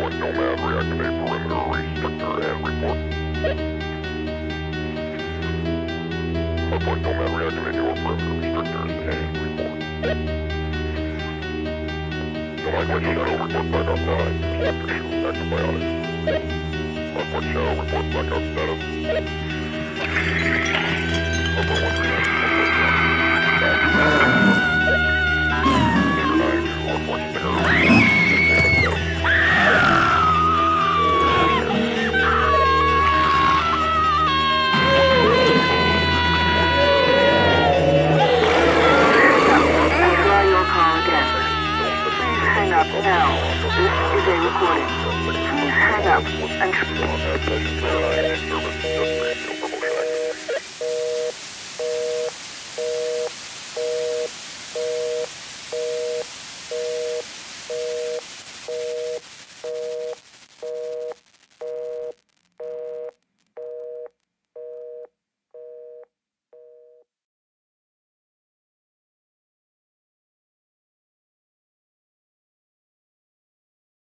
Nomad, reactivate perimeter restrictor and report. Nomad, reactivate your perimeter restrictors and report. Nomad, Shadow, report back online. Sector shield antibiotics. Nomad, Shadow, report blackout status. Nomad, 139. Report sticker. Now, this is a recording. Please hang up and...